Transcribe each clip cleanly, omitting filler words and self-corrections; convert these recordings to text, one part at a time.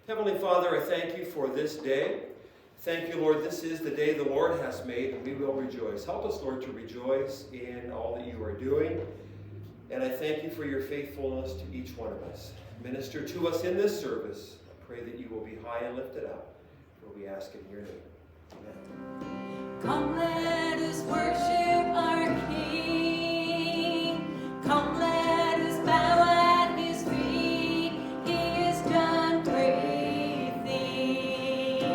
Heavenly Father, I thank you for this day. Thank you, Lord, this is the day the Lord has made, and we will rejoice. Help us, Lord, to rejoice in all that you are doing. And I thank you for your faithfulness to each one of us. Minister to us in this service. I pray that you will be high and lifted up, for we ask in your name. Amen. Come, let us worship our King. Come, let us bow at his feet. He has done great things.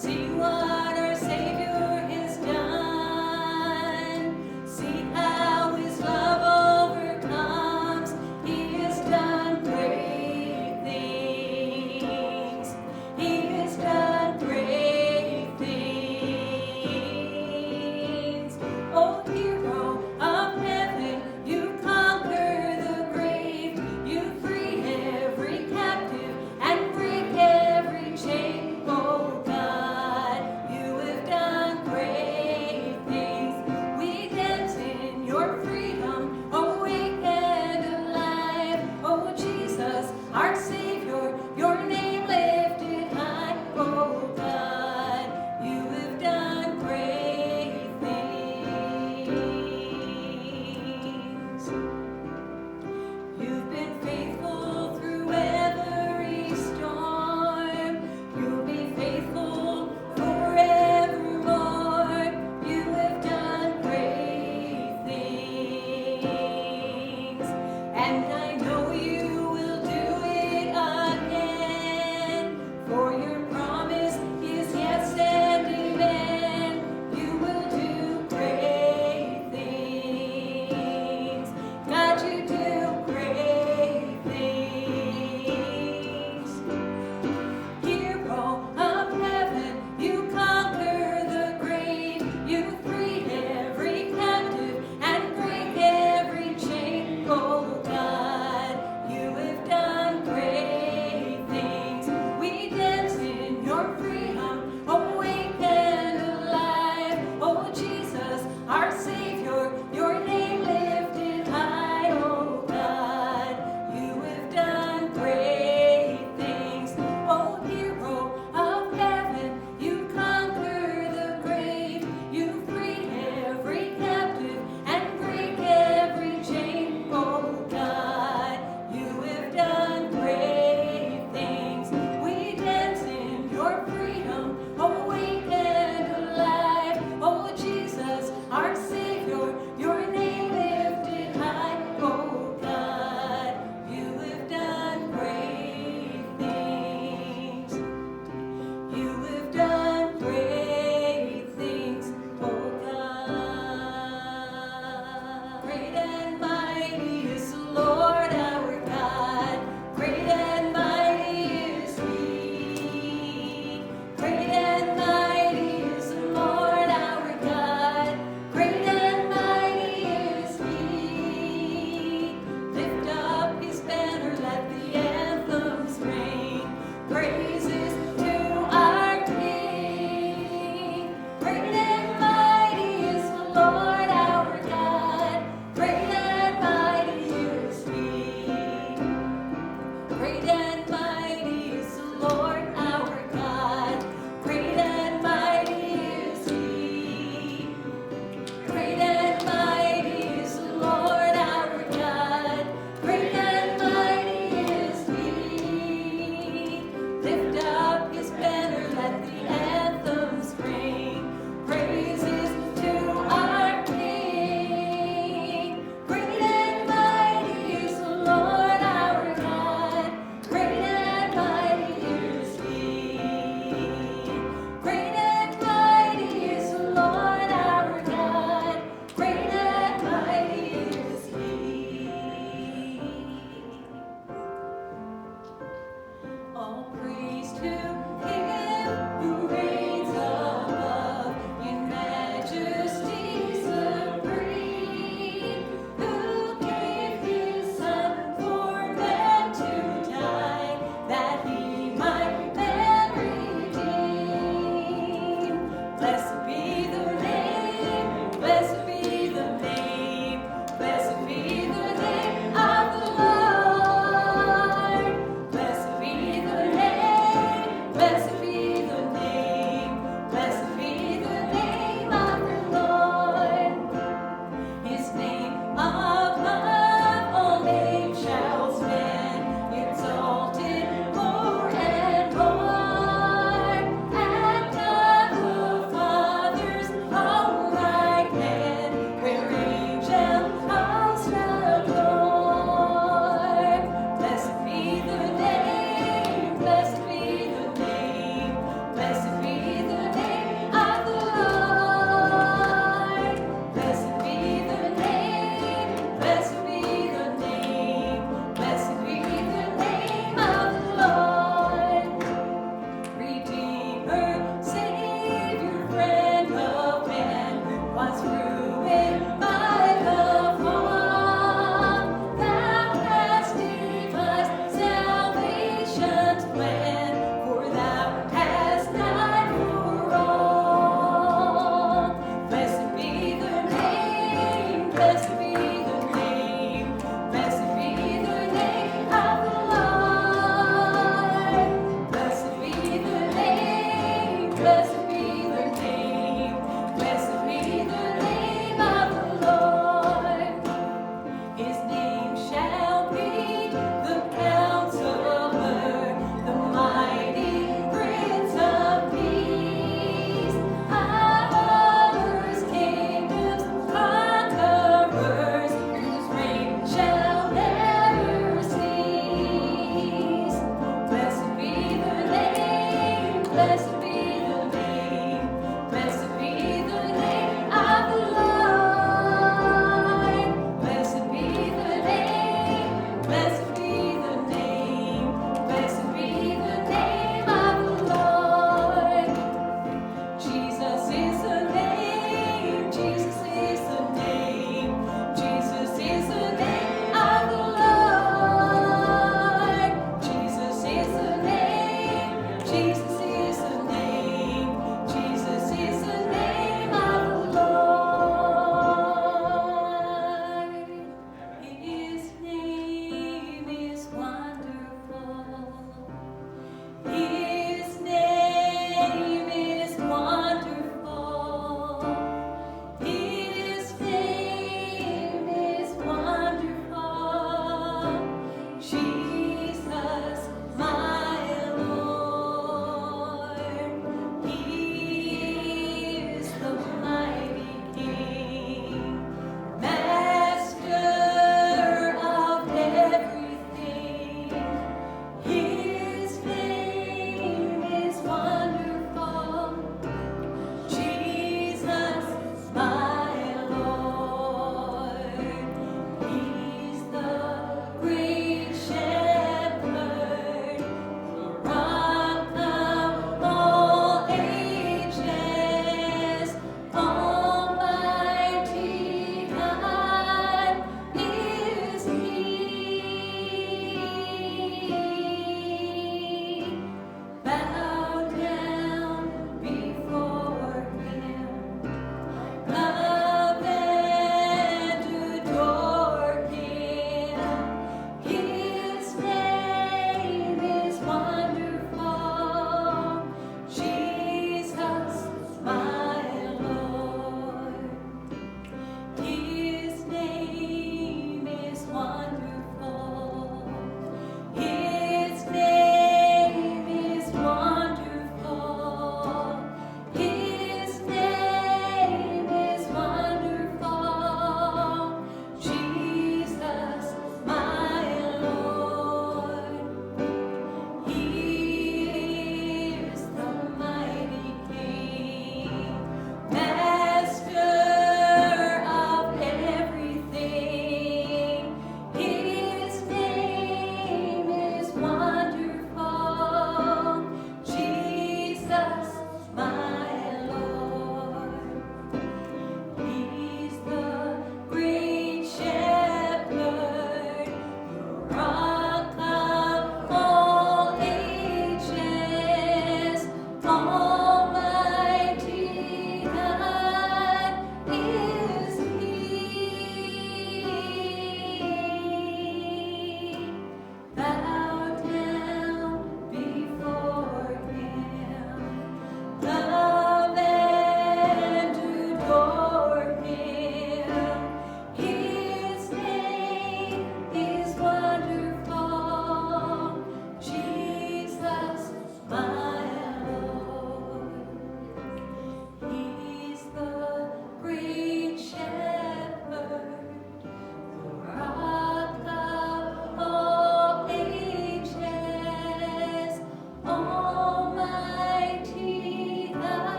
See what our Savior has done. See how his love overcomes. He has done great things. He has done great things.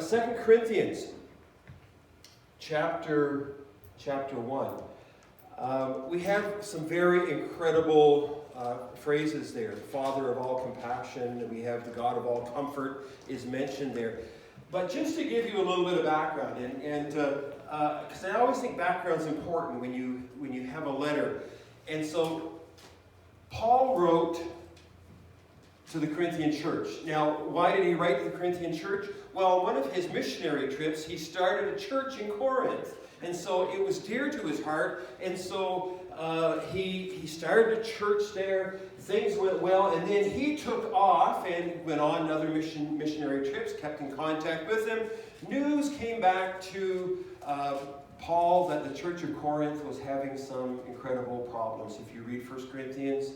2 Corinthians chapter 1. We have some very incredible phrases there. The Father of all compassion, we have the God of all comfort is mentioned there. But just to give you a little bit of background, because I always think background is important when you have a letter. And so Paul wrote to the Corinthian church. Now, why did he write to the Corinthian church? Well, on one of his missionary trips, he started a church in Corinth. And so it was dear to his heart. And so he started a church there. Things went well. And then he took off and went on other missionary trips, kept in contact with them. News came back to Paul that the church of Corinth was having some incredible problems. If you read 1 Corinthians,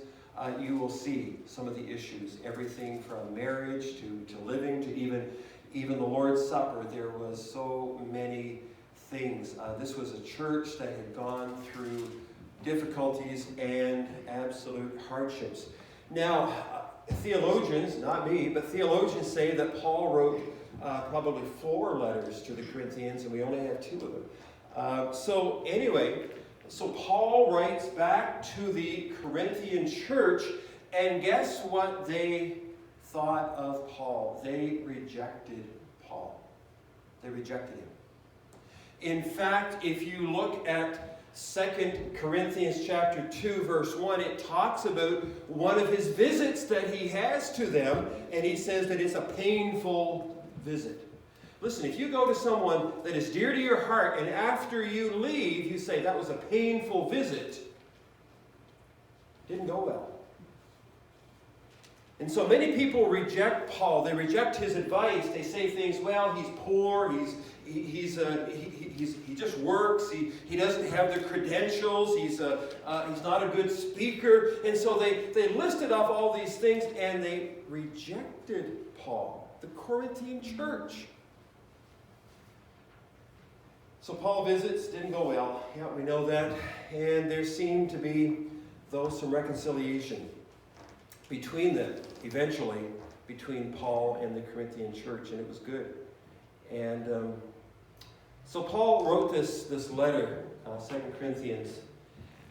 you will see some of the issues. Everything from marriage to living to even the Lord's Supper. There was so many things. This was a church that had gone through difficulties and absolute hardships. Now, theologians, not me, but theologians say that Paul wrote probably 4 letters to the Corinthians, and we only have 2 of them. So Paul writes back to the Corinthian church, and guess what they thought of Paul? They rejected Paul. They rejected him. In fact, if you look at 2 Corinthians chapter 2, verse 1, it talks about one of his visits that he has to them, and he says that it's a painful visit. Listen, if you go to someone that is dear to your heart, and after you leave, you say, that was a painful visit, didn't go well. And so many people reject Paul. They reject his advice. They say things, well, he's poor, he just works, he doesn't have the credentials, he's not a good speaker. And so they listed off all these things, and they rejected Paul, the Corinthian church. So Paul visits, didn't go well. Yeah, we know that. And there seemed to be, though, some reconciliation between them, eventually, between Paul and the Corinthian church, and it was good. And so Paul wrote this letter, 2 Corinthians,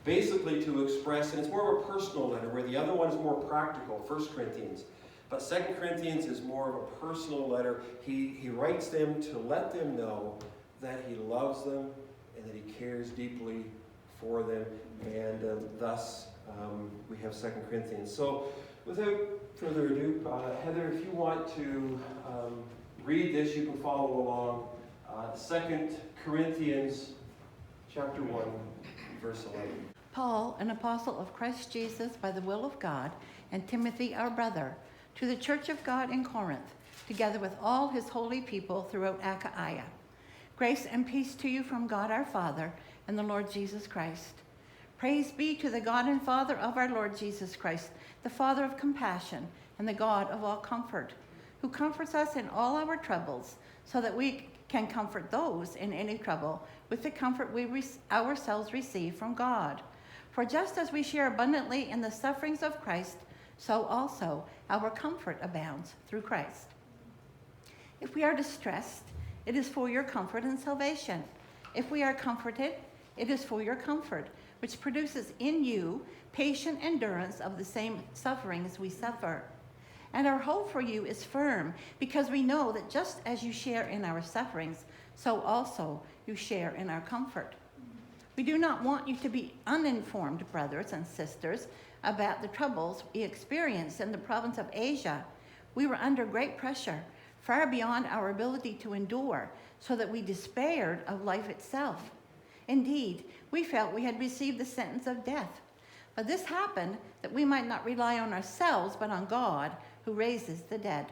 basically to express, and it's more of a personal letter, where the other one is more practical, 1 Corinthians. But 2 Corinthians is more of a personal letter. He writes them to let them know that he loves them and that he cares deeply for them. And thus, we have 2 Corinthians. So, without further ado, Heather, if you want to read this, you can follow along. 2 Corinthians chapter 1, verse 11. Paul, an apostle of Christ Jesus by the will of God, and Timothy, our brother, to the church of God in Corinth, together with all his holy people throughout Achaia. Grace and peace to you from God our Father and the Lord Jesus Christ. Praise be to the God and Father of our Lord Jesus Christ, the Father of compassion and the God of all comfort, who comforts us in all our troubles, so that we can comfort those in any trouble with the comfort we ourselves receive from God. For just as we share abundantly in the sufferings of Christ, so also our comfort abounds through Christ. If we are distressed, it is for your comfort and salvation. If we are comforted, it is for your comfort, which produces in you patient endurance of the same sufferings we suffer. And our hope for you is firm, because we know that just as you share in our sufferings, so also you share in our comfort. We do not want you to be uninformed, brothers and sisters, about the troubles we experienced in the province of Asia. We were under great pressure, far beyond our ability to endure, so that we despaired of life itself. Indeed, we felt we had received the sentence of death. But this happened that we might not rely on ourselves, but on God, who raises the dead.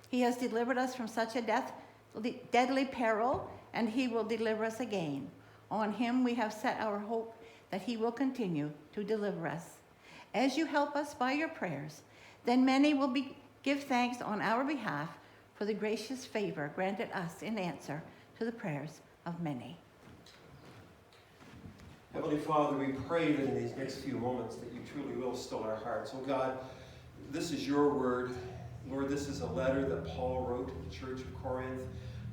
He has delivered us from such a deadly peril, and he will deliver us again. On him we have set our hope that he will continue to deliver us. As you help us by your prayers, then many will give thanks on our behalf for the gracious favor granted us in answer to the prayers of many. Heavenly Father, we pray that in these next few moments that you truly will still our hearts. Oh God, this is your word. Lord, this is a letter that Paul wrote to the church of Corinth.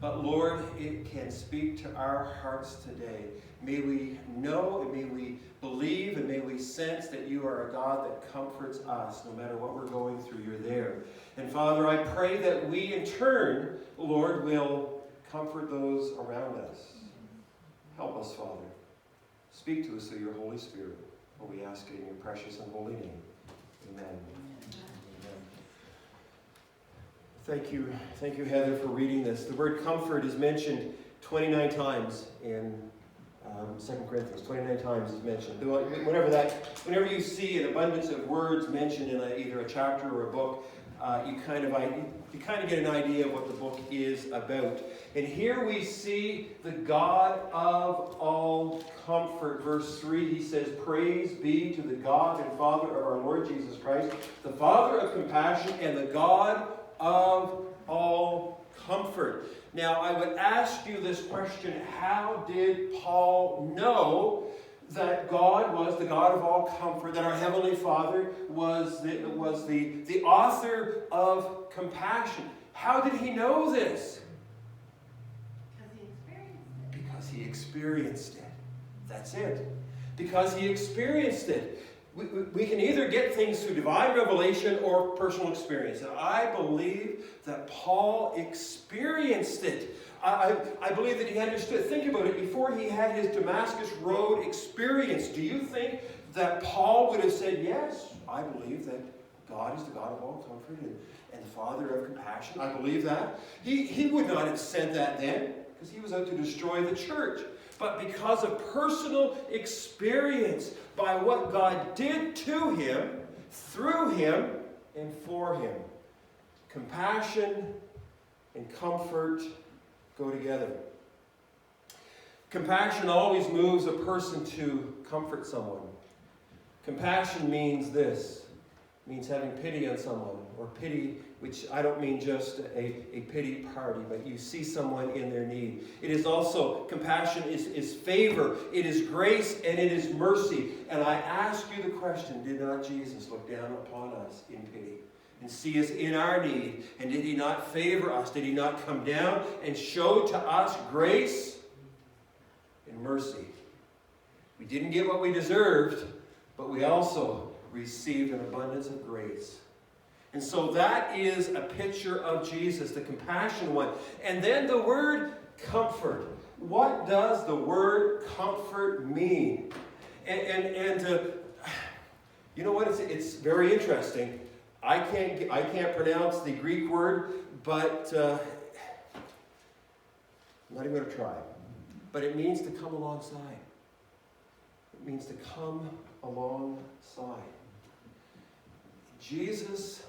But Lord, it can speak to our hearts today. May we know and may we believe and may we sense that you are a God that comforts us no matter what we're going through. You're there. And Father, I pray that we in turn, Lord, will comfort those around us. Help us, Father. Speak to us through your Holy Spirit. For we ask it in your precious and holy name. Amen. Thank you, Heather, for reading this. The word comfort is mentioned 29 times in 2 Corinthians. 29 times is mentioned. Whenever you see an abundance of words mentioned in either a chapter or a book, you kind of get an idea of what the book is about. And here we see the God of all comfort. Verse 3, he says, "Praise be to the God and Father of our Lord Jesus Christ, the Father of compassion and the God of all comfort." Now, I would ask you this question: how did Paul know that God was the God of all comfort, that our Heavenly Father was the author of compassion? How did he know this? Because he experienced it. That's it. Because he experienced it. We can either get things through divine revelation or personal experience. And I believe that Paul experienced it. I believe that he understood. Think about it. Before he had his Damascus Road experience, do you think that Paul would have said, yes, I believe that God is the God of all comfort and the Father of compassion? I believe that. He would not have said that then, because he was out to destroy the church. But because of personal experience, by what God did to him, through him, and for him. Compassion and comfort go together. Compassion always moves a person to comfort someone. Compassion means this. It means having pity on someone, or pity, which I don't mean just a pity party, but you see someone in their need. It is also, compassion is favor, it is grace, and it is mercy. And I ask you the question, did not Jesus look down upon us in pity and see us in our need? And did he not favor us? Did he not come down and show to us grace and mercy? We didn't get what we deserved, but we also received an abundance of grace. And so that is a picture of Jesus, the compassion one. And then the word comfort. What does the word comfort mean? And you know what? It's very interesting. I can't pronounce the Greek word, but I'm not even going to try. But it means to come alongside. It means to come alongside. Jesus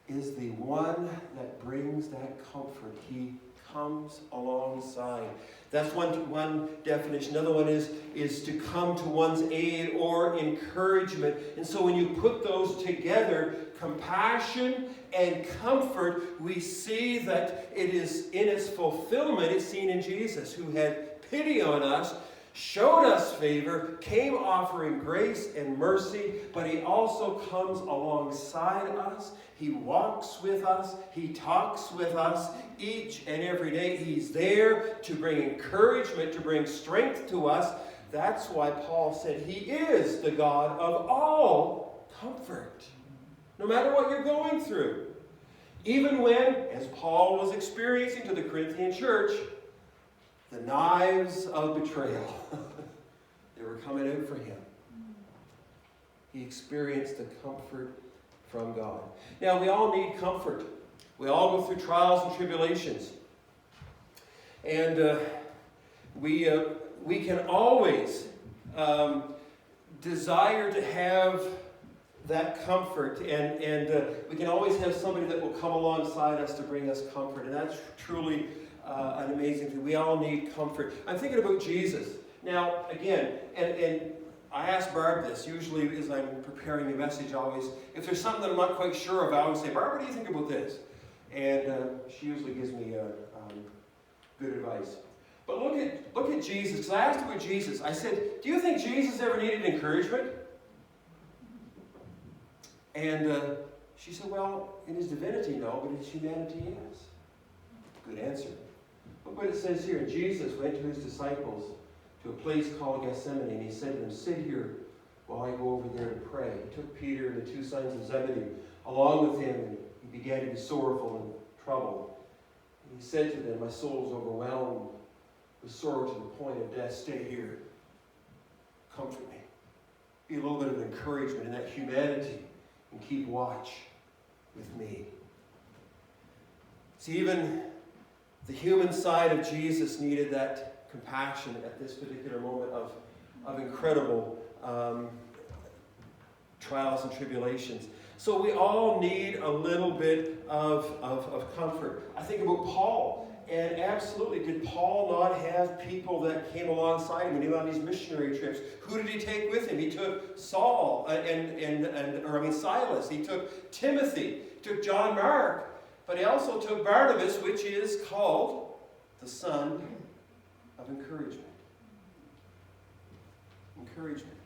is the one that brings that comfort. He comes alongside. That's one definition. Another one is to come to one's aid or encouragement. And so when you put those together, compassion and comfort, we see that it is in its fulfillment. It's seen in Jesus, who had pity on us, showed us favor, came offering grace and mercy, but he also comes alongside us. He walks with us. He talks with us each and every day. He's there to bring encouragement, to bring strength to us. That's why Paul said he is the God of all comfort. No matter what you're going through. Even when, as Paul was experiencing to the Corinthian church, the knives of betrayal, they were coming out for him. He experienced the comfort from God. Now, we all need comfort. We all go through trials and tribulations. And we can always desire to have that comfort. And we can always have somebody that will come alongside us to bring us comfort. And that's truly an amazing thing. We all need comfort. I'm thinking about Jesus. Now, again, and I ask Barb this, usually as I'm preparing a message, always, if there's something that I'm not quite sure of, I always say, Barb, what do you think about this? And she usually gives me good advice. But look at Jesus, because I asked about Jesus. I said, do you think Jesus ever needed encouragement? And she said, well, in his divinity, no, but in his humanity, yes. Good answer. Look what it says here. Jesus went to his disciples to a place called Gethsemane, and he said to them, sit here while I go over there to pray. He took Peter and the two sons of Zebedee along with him, and he began to be sorrowful and troubled. And he said to them, my soul is overwhelmed with sorrow to the point of death. Stay here. Comfort me. Be a little bit of encouragement in that humanity, and keep watch with me. See, even the human side of Jesus needed that compassion at this particular moment of incredible trials and tribulations. So we all need a little bit of comfort. I think about Paul. And absolutely, did Paul not have people that came alongside him when he went on these missionary trips? Who did he take with him? He took Saul Silas. He took Timothy. He took John Mark. But he also took Barnabas, which is called the son of encouragement. Encouragement.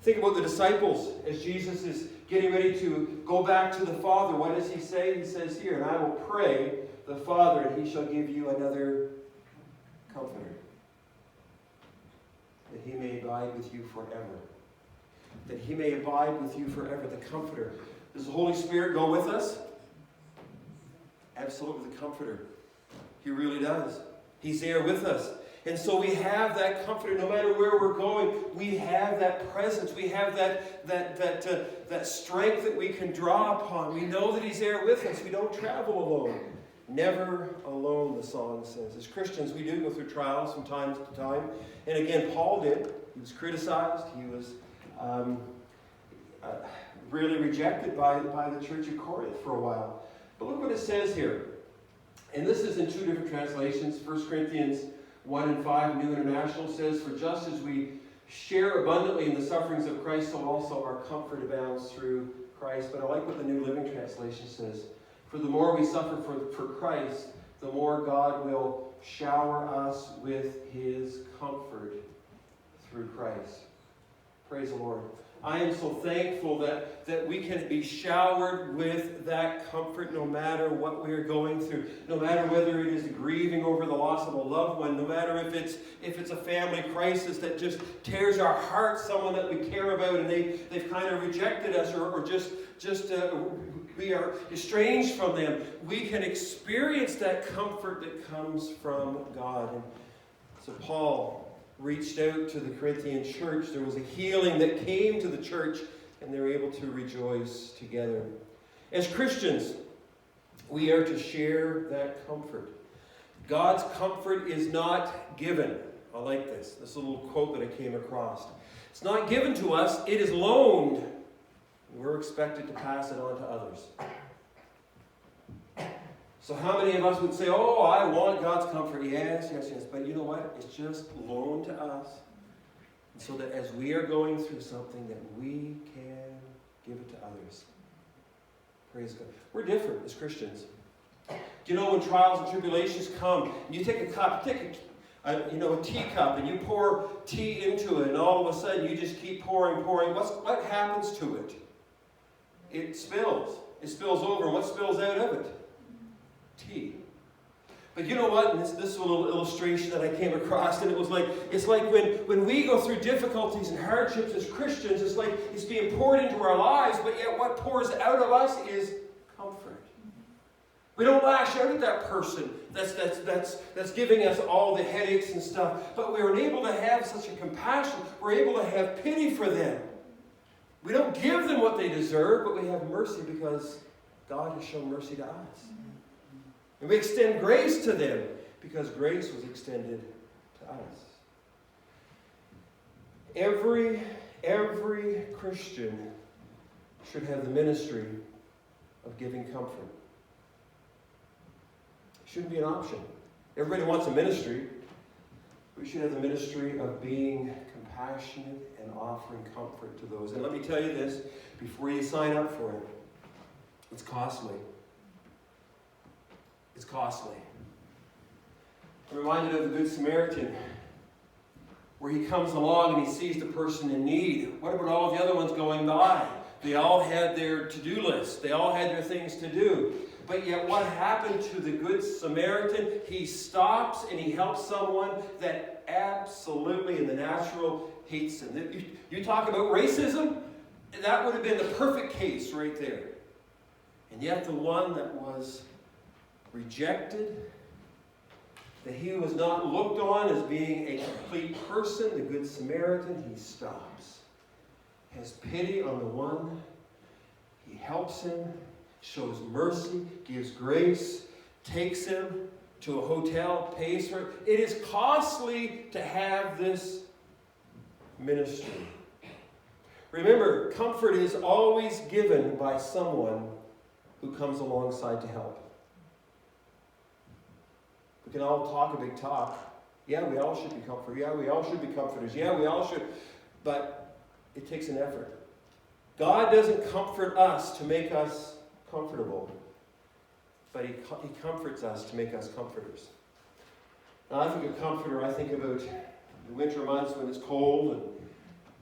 Think about the disciples as Jesus is getting ready to go back to the Father. What does he say? He says here, and I will pray the Father, and he shall give you another comforter, that he may abide with you forever. That he may abide with you forever, the Comforter. Does the Holy Spirit go with us? Absolutely, the Comforter. He really does. He's there with us. And so we have that Comforter no matter where we're going. We have that presence. We have that strength that we can draw upon. We know that he's there with us. We don't travel alone. Never alone, the song says. As Christians, we do go through trials from time to time. And again, Paul did. He was criticized. He was really rejected by the church of Corinth for a while. But look what it says here. And this is in two different translations. 1 Corinthians 1:5, New International says, for just as we share abundantly in the sufferings of Christ, so also our comfort abounds through Christ. But I like what the New Living Translation says. For the more we suffer for Christ, the more God will shower us with his comfort through Christ. Praise the Lord. I am so thankful that we can be showered with that comfort no matter what we are going through. No matter whether it is grieving over the loss of a loved one. No matter if it's a family crisis that just tears our hearts, someone that we care about and they've kind of rejected us or just we are estranged from them. We can experience that comfort that comes from God. And so Paul reached out to the Corinthian church. There was a healing that came to the church, and they were able to rejoice together. As Christians, we are to share that comfort. God's comfort is not given. I like this. This little quote that I came across. It's not given to us, it is loaned. We're expected to pass it on to others. So how many of us would say, oh, I want God's comfort? Yes. But you know what? It's just loaned to us. And so that as we are going through something, that we can give it to others. Praise God. We're different as Christians. Do you know when trials and tribulations come, and you take a cup, a teacup, and you pour tea into it, and all of a sudden you just keep pouring. What happens to it? It spills. It spills over. And what spills out of it? Tea. But you know what? And this little illustration that I came across, and it's like when we go through difficulties and hardships as Christians, it's like it's being poured into our lives, but yet what pours out of us is comfort. We don't lash out at that person that's giving us all the headaches and stuff, but we're able to have such a compassion. We're able to have pity for them. We don't give them what they deserve, but we have mercy because God has shown mercy to us. And we extend grace to them because grace was extended to us. Every Christian should have the ministry of giving comfort. It shouldn't be an option. Everybody wants a ministry. We should have the ministry of being compassionate and offering comfort to those. And let me tell you this, before you sign up for it, it's costly. It's costly. I'm reminded of the Good Samaritan, where he comes along and he sees the person in need. What about all the other ones going by? They all had their to-do list. They all had their things to do. But yet what happened to the Good Samaritan? He stops and he helps someone that absolutely in the natural hates him. You talk about racism, that would have been the perfect case right there. And yet the one that was rejected, that he was not looked on as being a complete person, the Good Samaritan, he stops. Has pity on the one. He helps him, shows mercy, gives grace, takes him to a hotel, pays for it. It is costly to have this ministry. Remember, comfort is always given by someone who comes alongside to help. We can all talk a big talk. Yeah, we all should be comforters. Yeah, we all should be comforters. Yeah, we all should. But it takes an effort. God doesn't comfort us to make us comfortable, but He comforts us to make us comforters. Now, I think of comforter, I think about the winter months when it's cold and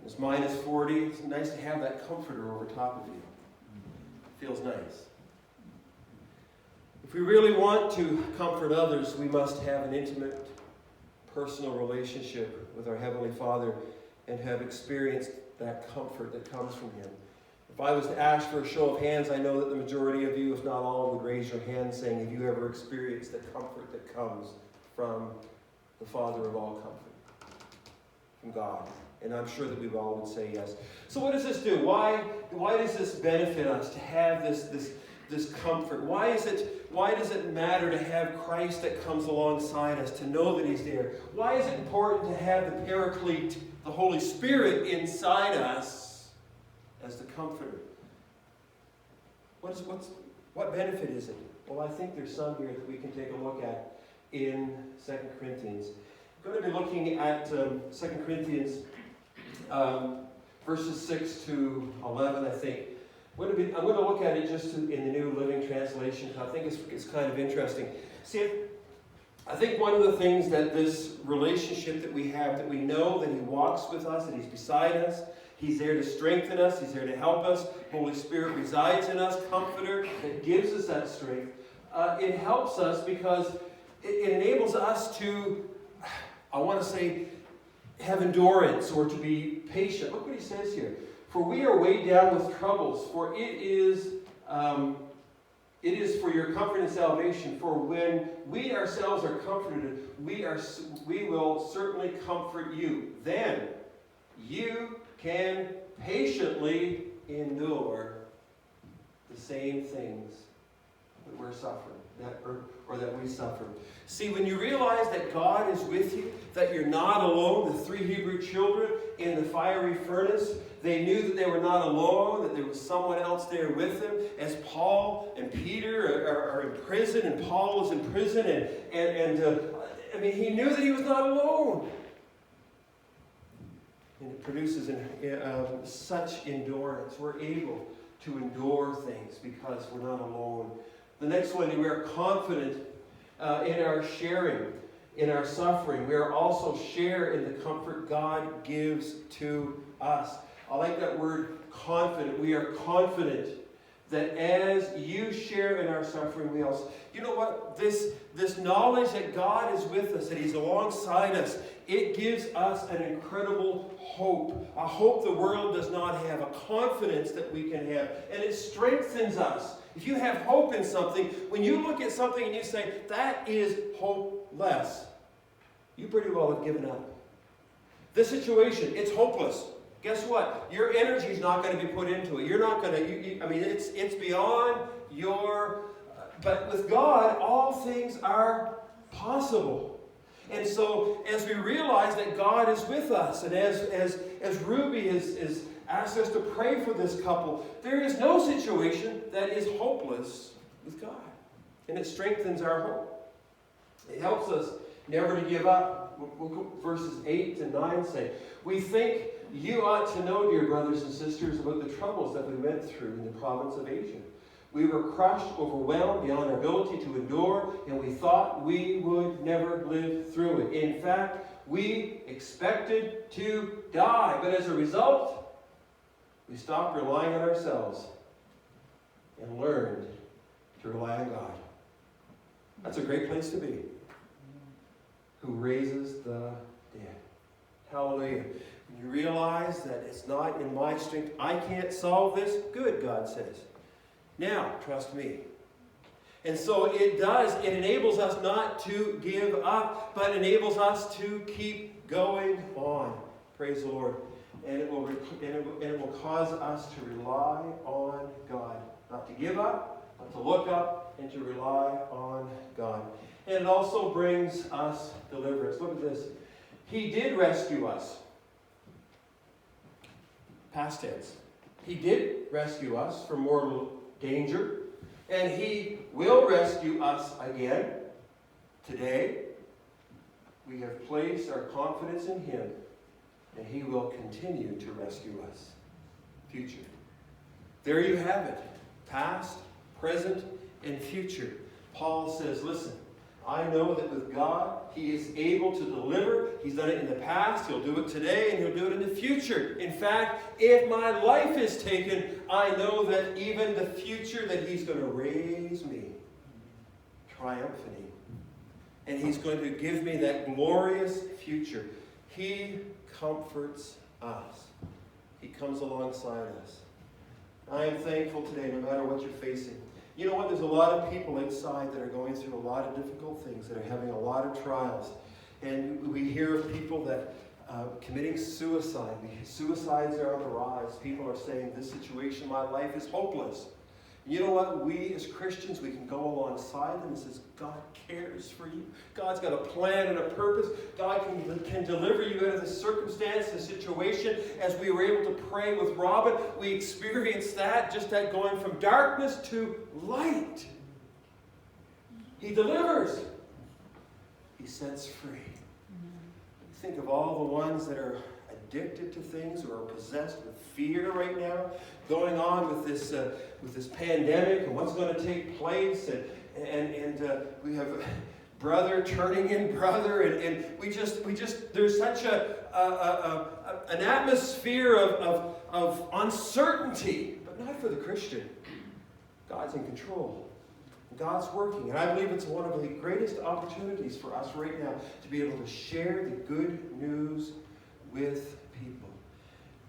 it's minus 40. It's nice to have that comforter over top of you. It feels nice. If we really want to comfort others, we must have an intimate, personal relationship with our Heavenly Father and have experienced that comfort that comes from Him. If I was to ask for a show of hands, I know that the majority of you, if not all, would raise your hand saying, have you ever experienced the comfort that comes from the Father of all comfort, from God? And I'm sure that we all would say yes. So what does this do? Why does this benefit us to have this comfort? Why does it matter to have Christ that comes alongside us, to know that He's there? Why is it important to have the Paraclete, the Holy Spirit, inside us as the Comforter? What benefit is it? Well, I think there's some here that we can take a look at in 2 Corinthians. I'm going to be looking at 2 Corinthians verses 6 to 11, I think. I'm going to look at it just in the New Living Translation, because I think it's kind of interesting. See, I think one of the things that this relationship that we have, that we know that He walks with us, that He's beside us, He's there to strengthen us, He's there to help us, Holy Spirit resides in us, Comforter, that gives us that strength. It helps us because it enables us to, I want to say, have endurance or to be patient. Look what he says here. For we are weighed down with troubles, for it is for your comfort and salvation. For when we ourselves are comforted, we will certainly comfort you. Then you can patiently endure the same things that we're suffering, or that we suffer. See, when you realize that God is with you, that you're not alone, the 3 Hebrew children in the fiery furnace, they knew that they were not alone, that there was someone else there with them. As Paul and Peter are in prison, and Paul is in prison, and he knew that he was not alone. And it produces such endurance. We're able to endure things because we're not alone. The next one, we are confident in our sharing, in our suffering. We are also share in the comfort God gives to us. I like that word, confident. We are confident that as you share in our suffering, we also... You know what? This knowledge that God is with us, that He's alongside us, it gives us an incredible hope. A hope the world does not have. A confidence that we can have. And it strengthens us. If you have hope in something, when you look at something and you say, that is hopeless, you pretty well have given up. This situation, it's hopeless. Guess what? Your energy is not going to be put into it. You're not going to, it's beyond your... But with God, all things are possible. And so, as we realize that God is with us, and as Ruby has asked us to pray for this couple, there is no situation that is hopeless with God. And it strengthens our hope. It helps us never to give up. Verses 8 to 9 say, we think you ought to know, dear brothers and sisters, about the troubles that we went through in the province of Asia. We were crushed, overwhelmed beyond our ability to endure, and we thought we would never live through it. In fact, we expected to die. But as a result, we stopped relying on ourselves and learned to rely on God. That's a great place to be. Who raises the dead. Hallelujah. When you realize that it's not in my strength, I can't solve this, good, God says. Now, trust me. And so it enables us not to give up, but enables us to keep going on. Praise the Lord. And it will cause us to rely on God. Not to give up, but to look up and to rely on God. And it also brings us deliverance. Look at this. He did rescue us. Past tense. He did rescue us from mortal danger. And He will rescue us again. Today, we have placed our confidence in Him. And He will continue to rescue us. Future. There you have it. Past, present, and future. Paul says, listen, I know that with God, He is able to deliver. He's done it in the past. He'll do it today, and He'll do it in the future. In fact, if my life is taken, I know that even the future, that He's going to raise me triumphantly. And He's going to give me that glorious future. He comforts us. He comes alongside us. I am thankful today, no matter what you're facing. You know what? There's a lot of people outside that are going through a lot of difficult things, that are having a lot of trials. And we hear of people that committing suicide. Suicides are on the rise. People are saying, this situation, my life is hopeless. And you know what? We as Christians, we can go alongside them and say, God cares for you. God's got a plan and a purpose. God can deliver you out of this circumstance, this situation. As we were able to pray with Robin, we experienced that, just that going from darkness to light. He delivers. He sets free. Think of all the ones that are addicted to things or are possessed with fear right now, going on with this pandemic and what's going to take place, and we have brother turning in brother, and we just there's such an atmosphere of uncertainty, but not for the Christian. God's in control. God's working. And I believe it's one of the greatest opportunities for us right now to be able to share the good news with people.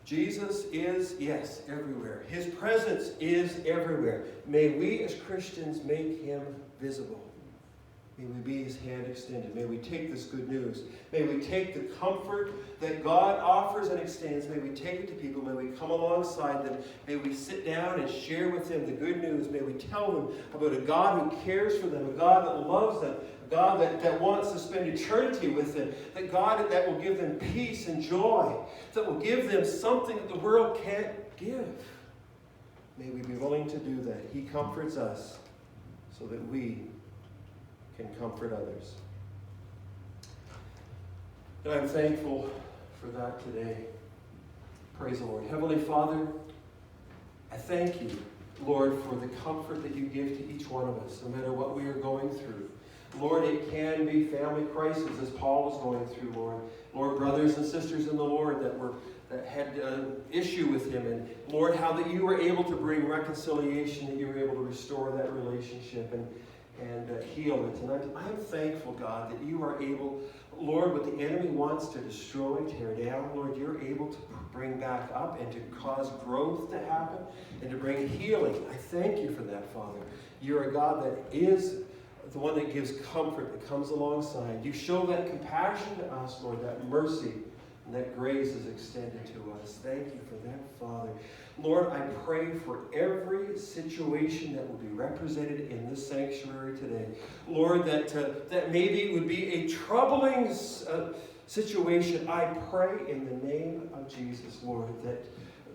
Jesus is, yes, everywhere. His presence is everywhere. May we as Christians make Him visible. May we be His hand extended. May we take this good news. May we take the comfort that God offers and extends. May we take it to people. May we come alongside them. May we sit down and share with them the good news. May we tell them about a God who cares for them, a God that loves them, a God that wants to spend eternity with them, that God that will give them peace and joy, that will give them something that the world can't give. May we be willing to do that. He comforts us so that we can comfort others. And I'm thankful for that today. Praise the Lord. Heavenly Father, I thank you, Lord, for the comfort that you give to each one of us, no matter what we are going through. Lord, it can be family crisis, as Paul was going through, Lord. Lord, brothers and sisters in the Lord that had an issue with him. And Lord, how that you were able to bring reconciliation, that you were able to restore that relationship and heal it. And I'm thankful, God, that you are able, Lord, what the enemy wants to destroy, tear down, Lord, you're able to bring back up and to cause growth to happen and to bring healing. I thank you for that, Father. You're a God that is the one that gives comfort, that comes alongside. You show that compassion to us, Lord, that mercy and that grace is extended to us. Thank you for that, Father. Lord, I pray for every situation that will be represented in this sanctuary today. Lord, that maybe it would be a troubling situation. I pray in the name of Jesus, Lord,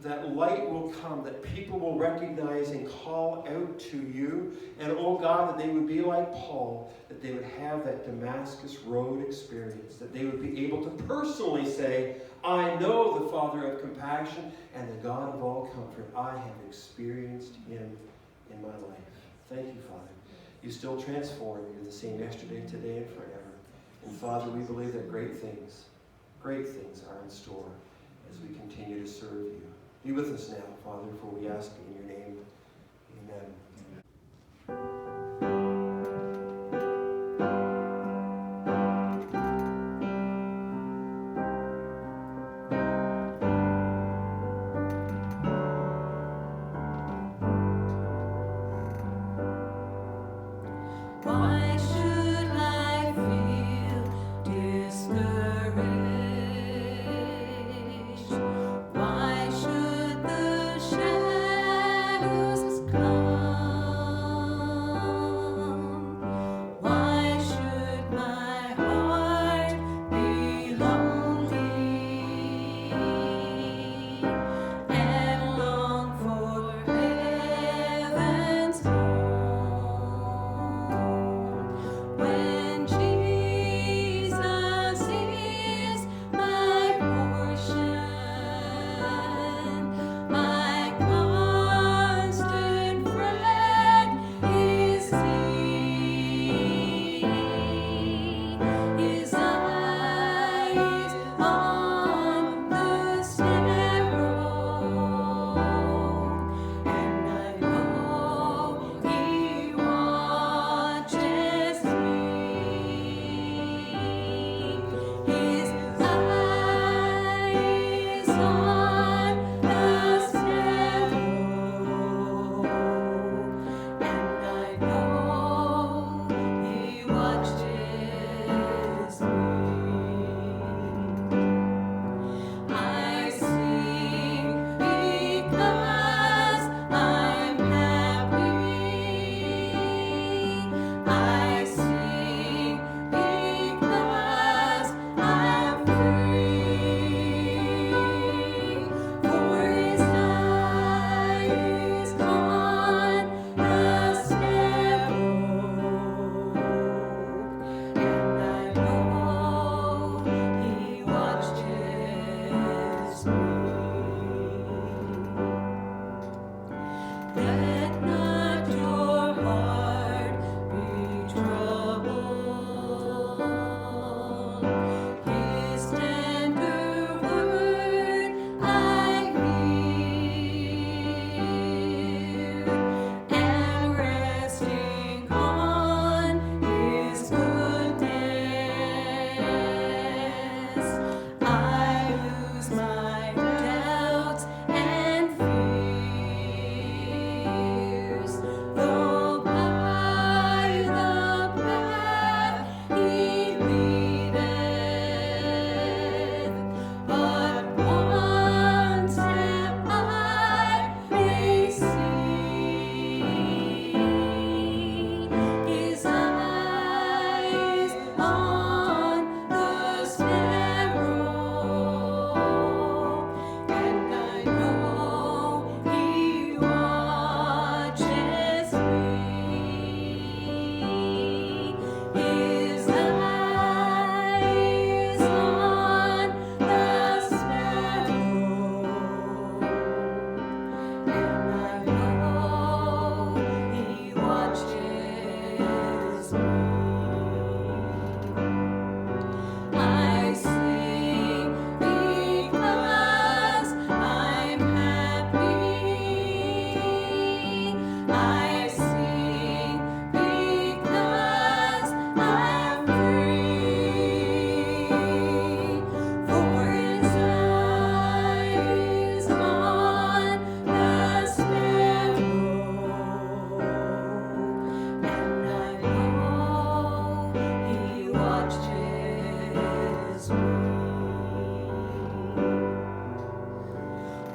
that light will come, that people will recognize and call out to you. And, oh God, that they would be like Paul, that they would have that Damascus Road experience, that they would be able to personally say, I know the Father of compassion and the God of all comfort. I have experienced Him in my life. Thank you, Father. You still transform. You're the same yesterday, today, and forever. And Father, we believe that great things are in store as we continue to serve you. Be with us now, Father, for we ask in your name. Amen.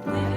When